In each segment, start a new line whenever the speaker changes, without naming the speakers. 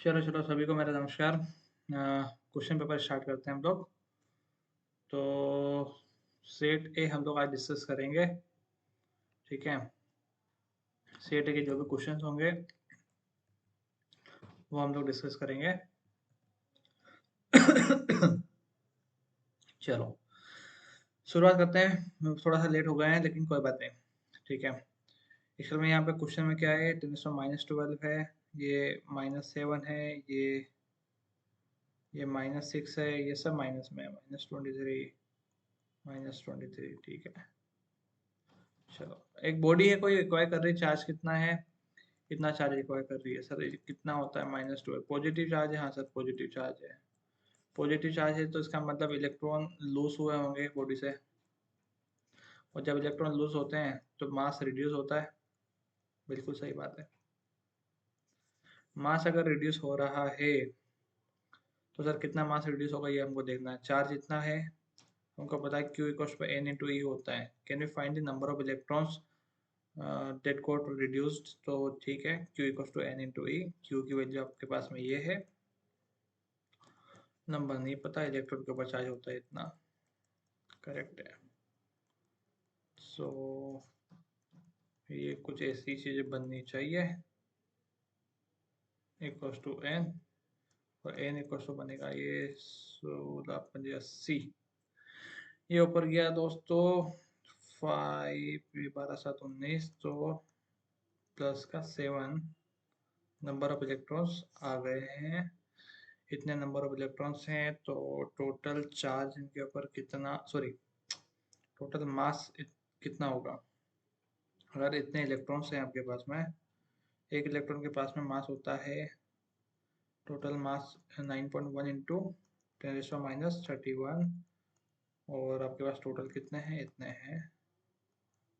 चलो चलो सभी को मेरा नमस्कार। क्वेश्चन पेपर स्टार्ट करते हैं हम लोग। तो सेट ए हम लोग आज डिस्कस करेंगे। ठीक है, सेट ए के जो भी क्वेश्चन होंगे वो हम लोग डिस्कस करेंगे। चलो शुरुआत करते हैं। थोड़ा सा लेट हो गए हैं लेकिन कोई बात नहीं। ठीक है, एक्चुअल में यहाँ पे क्वेश्चन में क्या है, 10⁻12 है, ये -7 है, ये -6 है, ये सब माइनस में है, -23 ठीक है। चलो, एक बॉडी है, कोई रिक्वायर कर रही है, चार्ज कितना है, कितना चार्ज रिक्वायर कर रही है सर, ये कितना होता है, -12 पॉजिटिव चार्ज है। हाँ सर पॉजिटिव चार्ज है। पॉजिटिव चार्ज है तो इसका मतलब इलेक्ट्रॉन लूज हुए होंगे बॉडी से, और जब इलेक्ट्रॉन लूज होते हैं तो मास रिड्यूस होता है। बिल्कुल सही बात है। मास अगर रिड्यूस हो रहा है तो सर कितना मास रिड्यूस होगा ये हमको देखना है। चार्ज इतना है, हमको पता है Q = N × E होता है। Can we find the number of electrons that got reduced. तो ठीक है, Q = N × E। Q की वैल्यू आपके पास में ये है, नंबर नहीं पता, इलेक्ट्रॉन के ऊपर चार्ज होता है इतना, करेक्ट है। सो ये कुछ ऐसी चीजें बननी चाहिए, =N, और N बनेगा ये 16×5 = 80। ये ऊपर गया दोस्तों 5 12 7 19, तो प्लस का 7 नंबर ऑफ इलेक्ट्रॉन्स आ गए हैं। इतने नंबर ऑफ इलेक्ट्रॉन्स हैं तो टोटल चार्ज इनके ऊपर कितना, सॉरी टोटल मास कितना होगा। अगर इतने इलेक्ट्रॉन्स हैं आपके पास में, एक इलेक्ट्रॉन के पास में मास होता है, टोटल मास 9.1 इंटू 10⁻31, और आपके पास टोटल कितने हैं, इतने हैं,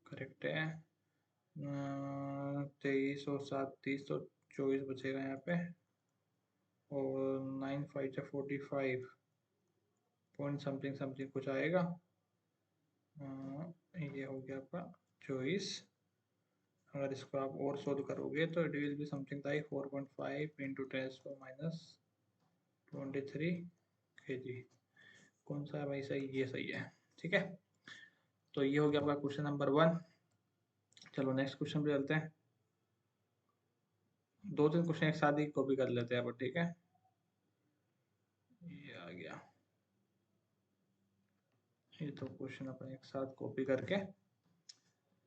करेक्ट है। 23 और 7 30, तो 24 बचेगा यहाँ पे, और 9 5 45 पॉइंट समथिंग समथिंग कुछ आएगा। ये हो गया आपका 24। अगर इसको आप और सोल्व करोगे तो it will be something like 4.5 into 10⁻23 kg। कौन सा है भाई सही, ये सही है। ठीक है, तो ये हो गया आपका क्वेश्चन नंबर 1। चलो नेक्स्ट क्वेश्चन पे चलते हैं। 2-3 क्वेश्चन एक साथ ही कॉपी कर लेते हैं अब, ठीक है। ये आ गया, ये तो क्वेश्चन अपन एक साथ कॉपी करके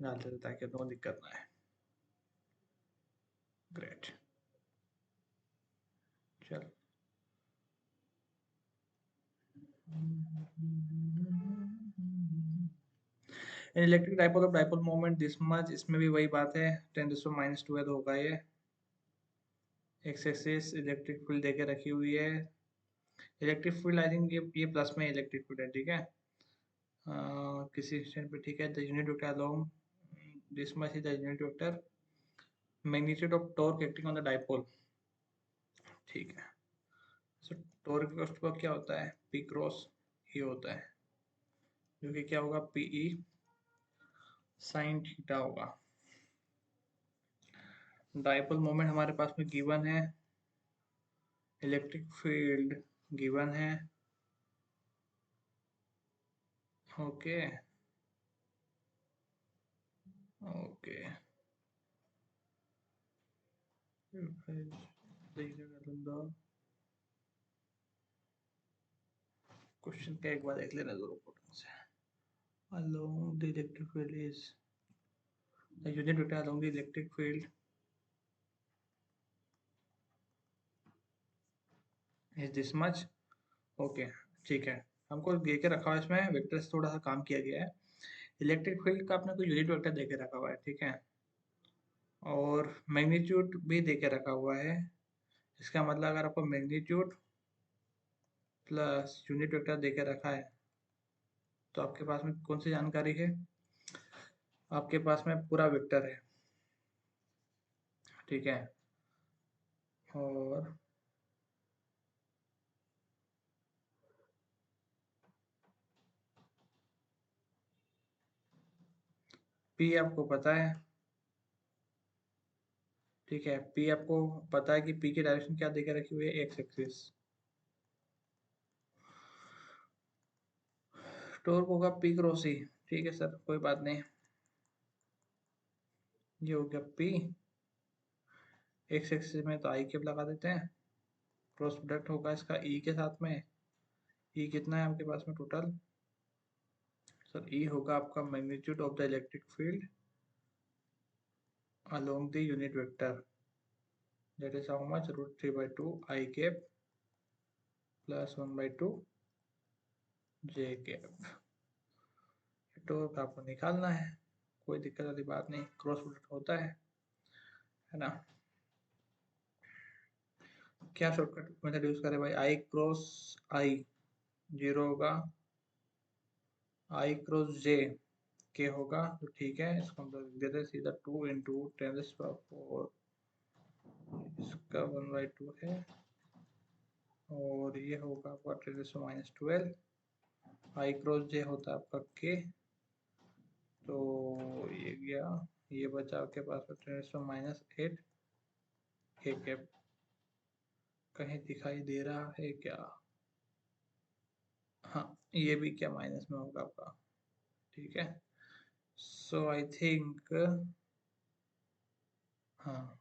डाल देते ताकि तो दिक्कत ना है। ग्रेट, चलो electric dipole of dipole moment this much, इसमें भी वही बात है, 10⁻12 होगा ये। एक्स एक्सिस इलेक्ट्रिक फील्ड देके रखी हुई है। इलेक्ट्रिक फील्ड आई थिंक ये प्लस में इलेक्ट्रिक फील्ड है, ठीक है। किसी स्टैंड पे, ठीक है। The unit vector along this much is the unit vector magnitude of torque acting on the dipole, ठीक है। सो टॉर्क का क्या होता है, P क्रॉस E होता है, जो कि क्या होगा, PE sin थीटा होगा। डाइपोल मोमेंट हमारे पास में गिवन है, इलेक्ट्रिक फील्ड गिवन है, ओके ओके। क्वेश्चन का एक बार देख लेना जरूर से। Along the electric field is the unit vector along the electric field is this much, okay ठीक है। हमको दे के रखा हुआ है, इसमें वेक्टर से थोड़ा सा काम किया गया है। इलेक्ट्रिक फील्ड का अपने को यूनिट वेक्टर दे के रखा हुआ है, ठीक है, और मैग्नीट्यूड भी दे के रखा हुआ है। इसका मतलब अगर आपको मैग्नीट्यूड प्लस यूनिट वेक्टर दे के रखा है तो आपके पास में कौन सी जानकारी है, आपके पास में पूरा वेक्टर है, ठीक है। और P आपको पता है, ठीक है, पी आपको पता है कि पी की डायरेक्शन क्या देके रखी हुई है, एक्स एक्सिस। टॉर्क होगा पी क्रॉस ई। ठीक है सर, कोई बात नहीं। ये हो गया पी, एक्स एक्सिस में तो आई कैप लगा देते हैं। क्रॉस प्रोडक्ट होगा इसका ई के साथ में। ई कितना है आपके पास में टोटल? सर ई होगा आपका magnitude of the electric field along the unit vector, that is how much, root 3 by 2 I cap plus 1 by 2 J cap। Torque आपको निकालना है, कोई दिक्कत वाली बात नहीं, क्रॉस प्रोडक्ट होता है ना। क्या शॉर्टकट मेथड यूज करें भाई? आई क्रॉस आई 0 होगा, आई क्रॉस जे के होगा, तो ठीक है, इसको हम लोग देते हैं सीधा 2 इंटू 10⁴, इसका 1 by 2 है, और ये होगा आपका 10⁻12। आई क्रॉस जे होता है आपका के, तो ये गया, ये बचा आपके पास 10⁻8 के कैप। कहीं दिखाई दे रहा है क्या? हाँ, ये भी क्या माइनस में होगा आपका। ठीक है, सो आई थिंक, हाँ,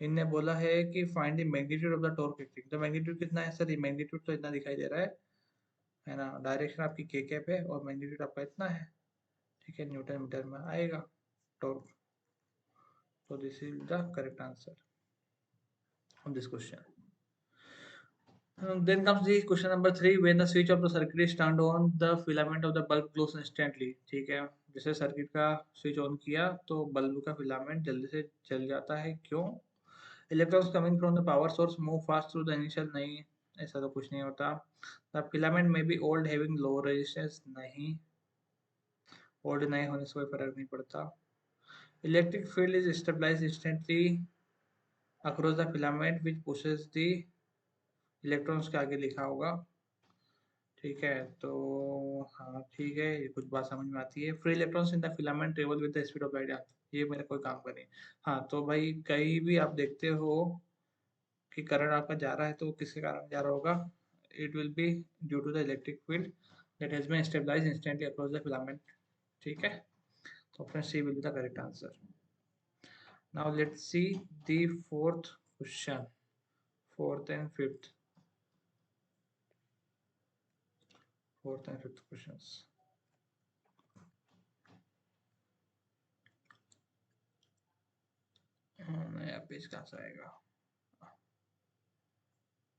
इनने बोला है कि find the magnitude of the torque acting. तो मैग्नीट्यूड कितना है सर? ये मैग्नीट्यूड तो इतना दिखाई दे रहा है ना, डायरेक्शन आपकी के कैप है और मैग्नीट्यूड आपका इतना है। ठीक है, न्यूटन मीटर में आएगा torque. so this is the correct answer on this question. Then comes the question number 3, when the switch of the circuit is turned on the filament of the bulb glows instantly। ठीक है, जैसे circuit का switch on किया तो bulb का filament जल्दी से जल जाता है, क्यों? Electrons coming from the power source move fast through the initial, नहीं, ऐसा तो कुछ नहीं होता। द फिलामेंट में be old having low resistance, नहीं, ओल्ड नहीं होने से कोई फर्क नहीं पड़ता। Electric field is stabilised instantly across the filament which pushes the electrons के आगे लिखा होगा। ठीक है, तो हाँ ठीक है, ये कुछ बात समझ में आती है। Free electrons in the filament travel with the speed of light, ये मेरा कोई काम का नहीं। हाँ, तो भाई कहीं भी आप देखते हो कि करंट आपका जा रहा है तो किसके कारण जा रहा होगा? It will be due to the electric field that has been stabilised instantly across the filament. ठीक है, तो option C will be the correct answer. Now let's see the fourth question, fourth and fifth, fourth and fifth questions. नया page कहाँ से आएगा?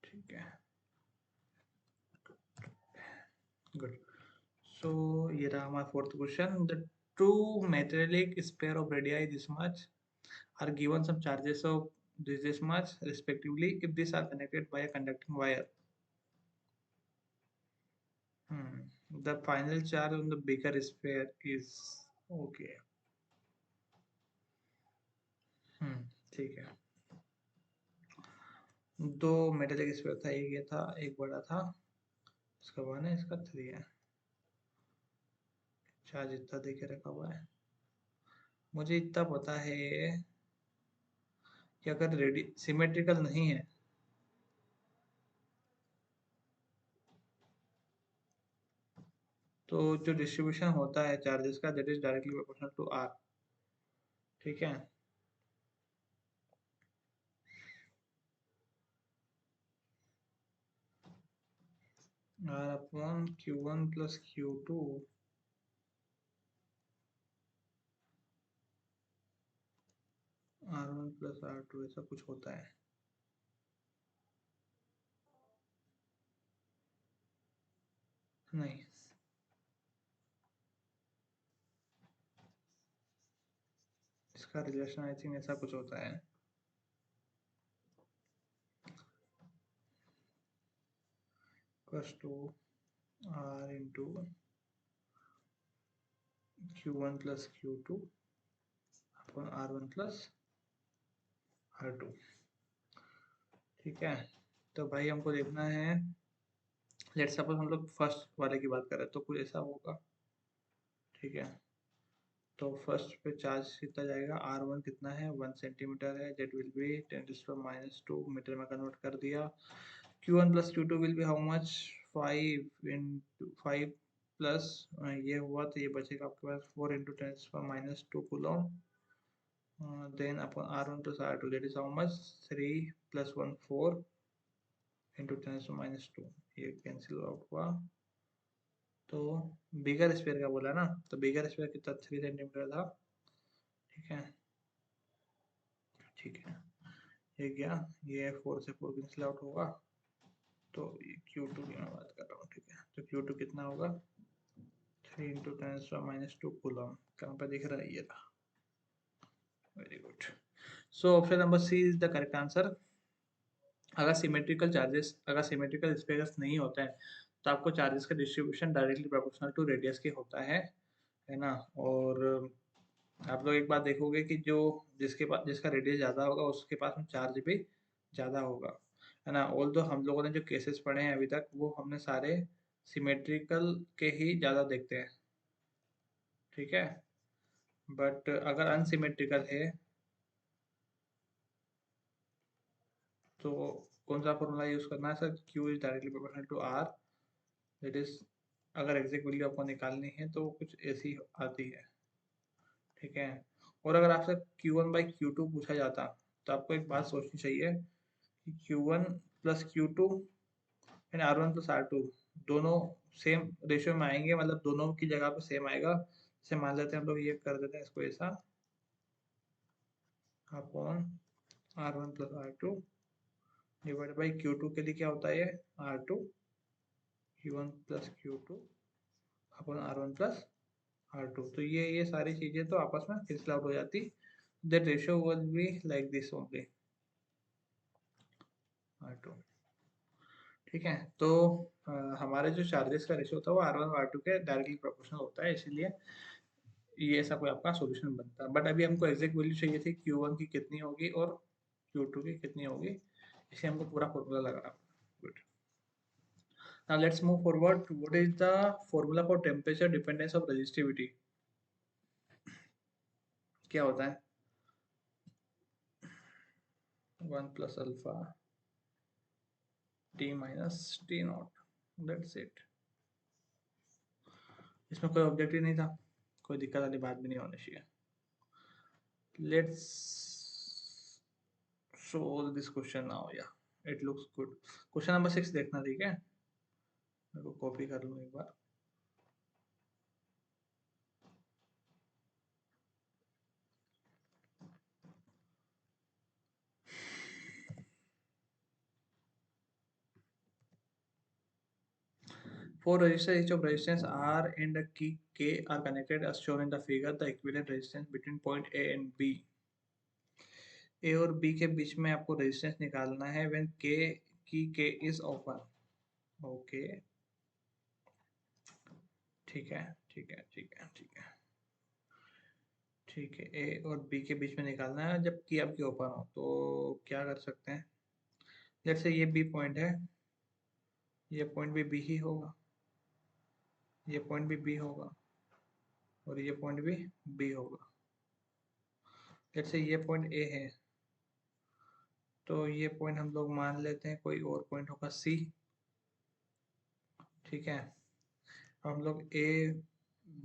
ठीक है, good. सो ये रहा हमारा fourth question. The two metallic sphere of radii this much are given some charges of this much respectively if these are connected by a conducting wire. The final charge on the bigger sphere is, okay, ठीक है, दो metallic sphere था, एक ये था, एक बड़ा था, इसका 1 है, इसका 3 है, चार्ज इतना देके रखा हुआ है। मुझे इतना पता है कि अगर रेडी सिमेट्रिकल नहीं है तो जो डिस्ट्रीब्यूशन होता है चार्जेस का, that is directly proportional to R. ठीक है, are upon Q1 plus Q2, R1 plus R2, ऐसा कुछ होता है। नहीं, इसका रिलेशन आई थिंक ऐसा कुछ होता है। Equals to R into Q1 plus Q2 upon R1 plus R2। ठीक है, तो भाई हमको देखना है, लेट्स सपोज हम लोग फर्स्ट वाले की बात करें तो कुछ ऐसा होगा। ठीक है, तो फर्स्ट पे चार्ज कितना जाएगा, R1 कितना है 1 सेंटीमीटर है, दैट विल बी 10⁻⁻2 मीटर में कन्वर्ट कर दिया। Q1 plus Q2 will be how much, 5 into 5 plus ये हुआ तो ये बचेगा आपके पास 4 इंटू 10⁻2 कूलम, देन अपन R1 plus R2 that is how much 3 plus 1 4 into 10⁻2, ये कैंसिल आउट हुआ। तो बिगर स्फीयर का बोला ना, तो बिगर स्फीयर कितना 3 सेंटीमीटर था, ठीक है ठीक है। ये क्या, ये 4 से 4 कैंसिल आउट होगा, तो ये Q2 की मैं बात कर रहा हूँ, ठीक है। तो Q2 कितना होगा 3 इंटू 10⁻2 कूलम, कहाँ पे दिख रहा है, ये रहा, very good. So option number C is the correct answer. अगर सिमेट्रिकल स्पेयर्स नहीं होता है तो आपको चार्जेस का distribution directly proportional to radius के होता है ना। और आप लोग एक बात देखोगे कि जो जिसका रेडियस ज़्यादा होगा उसके पास में चार्ज भी ज़्यादा होगा, है ना। ऑल तो हम लोगों ने जो केसेस पढ़े हैं अभी तक वो हमने सारे सिमेट्रिकल के ही ज़्यादा देखते हैं, ठीक है। बट अगर अनसिमेट्रिकल है तो कौन सा फॉर्मूला यूज़ करना है sir, Q is directly proportional to R, that is अगर एग्जैक्ट वैल्यू आपको निकालनी है तो कुछ ऐसी आती है, ठीक है। और अगर आपसे Q1/Q2 पूछा जाता तो आपको एक बात सोचनी चाहिए कि Q1 plus Q2 and R1 plus R2 दोनों सेम रेशियो में आएंगे, मतलब दोनों की जगह पे सेम आएगा। जैसे मान लेते हैं हम लोग ये कर देते हैं इसको ऐसा, upon R1 plus R2 divide by Q2 के लिए क्या होता है ये R2, Q1 plus Q2 upon R1 plus R2। तो ये सारी चीजें तो आपस में कैंसिल आउट हो जाती, that ratio will be like this only, R2, ठीक है। तो हमारे जो चार्जेस का रेशियो होता है वो R1 और R2 के डायरेक्टली प्रोपोर्शनल होता है, इसीलिए ये ऐसा कोई आपका सॉल्यूशन बनता है। बट अभी हमको एग्जैक्ट वैल्यू चाहिए थी Q1 की कितनी होगी और Q2 की कितनी होगी, इसे हमको पूरा फॉर्मूला लगाना पड़ा। Good, now let's move forward. What is the formula for temperature dependence of resistivity, क्या होता है 1 plus alpha T minus T not, that's it. इसमें कोई ऑब्जेक्टिव नहीं था, कोई दिक्कत वाली बात भी नहीं होनी चाहिए। Let's solve this question now, yeah it looks good। Question number 6 देखना, ठीक है, मेरे को कॉपी कर लूँ एक बार। For resistor each of resistance R and a key K are connected as shown in the figure, the equivalent resistance between point A and B। A और B के बीच में आपको रेजिस्टेंस निकालना है when K is open। Okay, ठीक है ठीक है ठीक है ठीक है ठीक है। A और B के बीच में निकालना है जब की आपकी ओपन हो, तो क्या कर सकते हैं, जैसे ये B पॉइंट है, ये पॉइंट भी B ही होगा, ये पॉइंट भी B होगा और ये पॉइंट भी B होगा। जैसे ये पॉइंट A है तो ये पॉइंट हम लोग मान लेते हैं कोई और पॉइंट होगा C, ठीक है। हम लोग A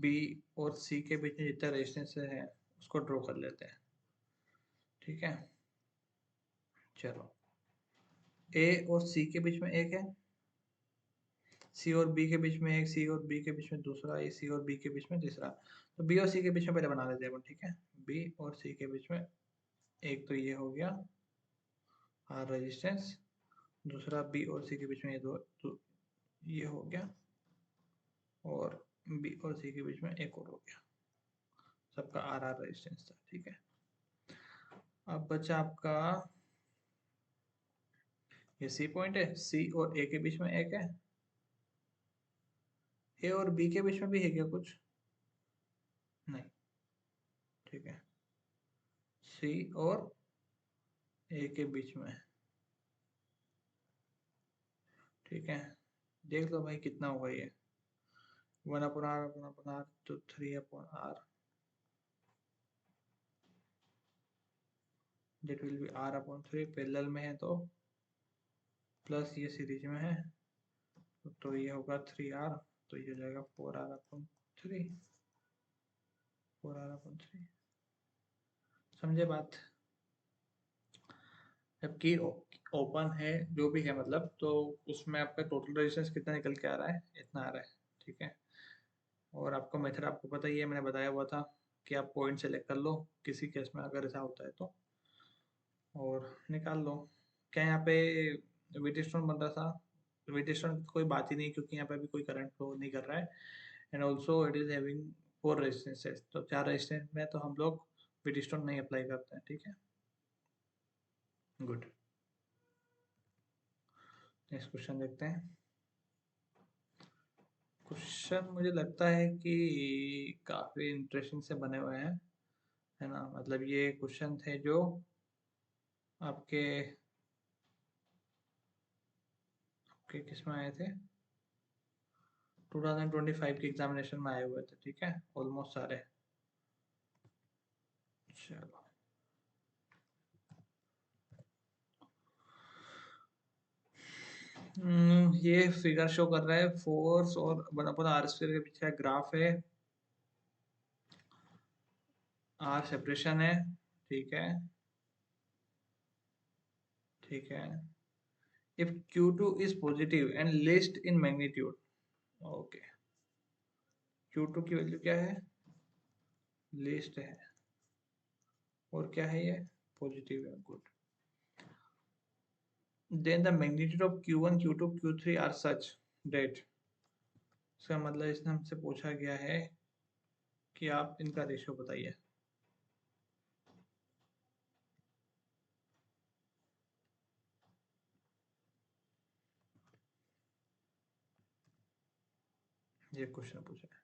B और C के बीच में जितना रेजिस्टेंस है उसको ड्रॉ कर लेते हैं, ठीक है। चलो A और C के बीच में एक है, C और B के बीच में एक, C और B के बीच में दूसरा, ये C और B के बीच में तीसरा। तो B और C के बीच में पहले बना लेते हैं अपन, ठीक है। B और C के बीच में एक तो ये हो गया R रेजिस्टेंस, दूसरा B और C के बीच में ये दो, तो ये हो गया, और B और C के बीच में एक और हो गया, सबका R रेजिस्टेंस था, ठीक है। अब बचा आपका ये C पॉइंट है, C और A के बीच में एक है, A और B के बीच में भी है क्या कुछ, नहीं, ठीक है। C और A के बीच में, ठीक है। देख लो भाई कितना होगा ये, 1/R 1/R तो 3/R, that will B r/3 parallel में है तो प्लस ये सीरीज में है तो ये होगा 3r, तो ये हो जाएगा 4r/3, 4r/3। समझे बात? जबकि ओपन है जो भी है मतलब, तो उसमें आपका टोटल रेजिस्टेंस कितना निकल के आ रहा है, इतना आ रहा है। ठीक है, और आपका मेथड आपको पता ही है, मैंने बताया हुआ था कि आप पॉइंट सेलेक्ट कर लो किसी केस में अगर ऐसा होता है तो, और निकाल लो। क्या यहाँ पे वीटस्टोन बन रहा था? वीटस्टोन कोई बात ही नहीं, क्योंकि यहाँ पे अभी कोई करंट फ्लो नहीं कर रहा है, and also it is having 4 resistances, तो 4 रेजिस्टेंस में तो हम लोग वीटस्टोन नहीं अप्लाई करते हैं। ठीक है, गुड। नेक्स्ट क्वेश्चन देखते हैं। क्वेश्चन मुझे लगता है कि काफ़ी इंटरेस्टिंग से बने हुए हैं, है ना? मतलब ये क्वेश्चन थे जो आपके आपके किस में आए थे, 2025 के एग्जामिनेशन में आए हुए थे। ठीक है, ऑलमोस्ट सारे। चलो, ये फिगर शो कर रहा है फोर्स और 1/r² के पीछे ग्राफ है, r सेपरेशन है। ठीक है, ठीक है। if q2 is positive and least in magnitude, okay, q2 की वैल्यू क्या है? लीस्ट है, और क्या है ये? पॉजिटिव है, good. then the magnitude of q1 q2 q3 are such that, इसका मतलब इसने हमसे पूछा गया है कि आप इनका रेशियो बताइए। ये क्वेश्चन पूछा है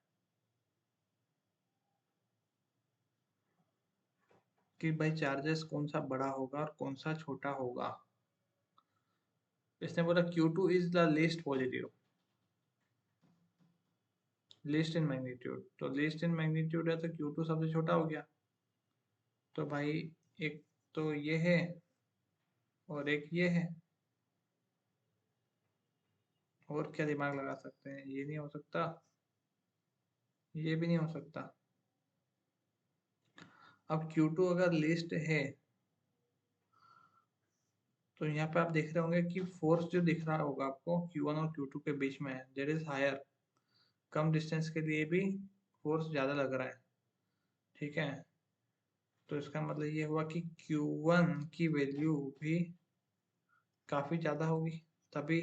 कि भाई चार्जेस कौन सा बड़ा होगा और कौन सा छोटा होगा। इसने बोला Q2 is the least positive, least in magnitude, तो लीस्ट इन मैग्नीट्यूड है तो Q2 सबसे छोटा हो गया। तो भाई एक तो ये है और एक ये है, और क्या दिमाग लगा सकते हैं? ये नहीं हो सकता, ये भी नहीं हो सकता। अब Q2 अगर लीस्ट है तो यहाँ पे आप देख रहे होंगे कि फोर्स जो दिख रहा होगा आपको Q1 और Q2 के बीच में है, दैट इज हायर। कम डिस्टेंस के लिए भी फोर्स ज़्यादा लग रहा है। ठीक है, तो इसका मतलब ये हुआ कि Q1 की वैल्यू भी काफ़ी ज़्यादा होगी, तभी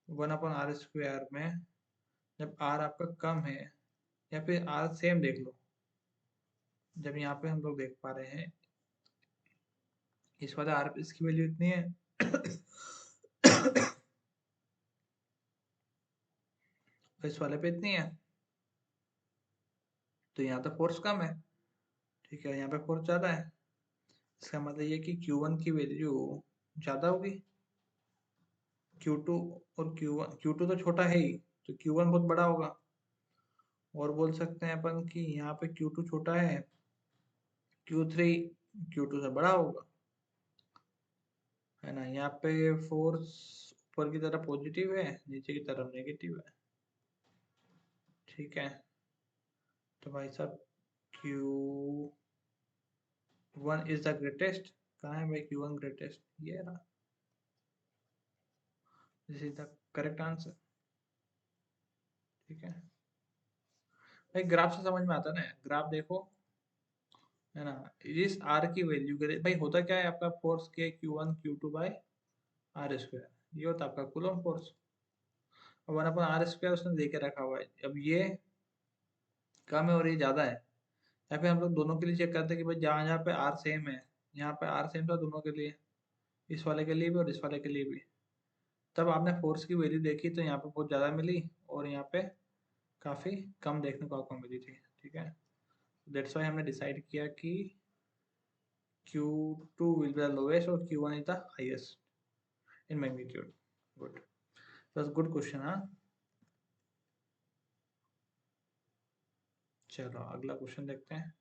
1/r² में जब r आपका कम है, या फिर r सेम देख लो, जब यहाँ पे हम लोग देख पा रहे हैं इस वाले r पे इसकी वैल्यू इतनी है इस वाले पे इतनी है, तो यहाँ तो फोर्स कम है। ठीक है, यहाँ पे फोर्स ज़्यादा है, इसका मतलब ये कि Q1 की वैल्यू ज़्यादा होगी। Q2 और Q2 तो छोटा है ही, तो Q1 बहुत बड़ा होगा। और बोल सकते हैं अपन कि यहाँ पे Q2 छोटा है, Q3 Q2 से बड़ा होगा, है ना? यहाँ पे फोर्स ऊपर की तरफ पॉजिटिव है, नीचे की तरफ नेगेटिव है। ठीक है, तो भाई साहब Q1 इज द ग्रेटेस्ट। कहाँ है भाई Q1 ग्रेटेस्ट? ये रहा, this is the correct answer. ठीक है भाई, ग्राफ से समझ में आता है ना, ग्राफ देखो, है ना? इस r की वैल्यू के लिए भाई होता क्या है आपका फोर्स के Q1 Q2 बाय r², ये होता है आपका कूलम फोर्स। अब 1/r² उसने दे के रखा हुआ है, अब ये कम है और ये ज़्यादा है, या फिर हम लोग दोनों के लिए चेक करते हैं कि भाई जहाँ जहाँ पे r सेम है, यहाँ पे r सेम था दोनों के लिए, इस वाले के लिए भी और इस वाले के लिए भी, तब आपने फोर्स की वैल्यू देखी तो यहाँ पे बहुत ज़्यादा मिली और यहाँ पे काफ़ी कम देखने को आपको मिली थी। ठीक है, दैट्स वाई हमने डिसाइड किया कि Q2 will be the lowest और Q1 is the highest in magnitude. Good. That's good question, हाँ? चलो अगला क्वेश्चन देखते हैं।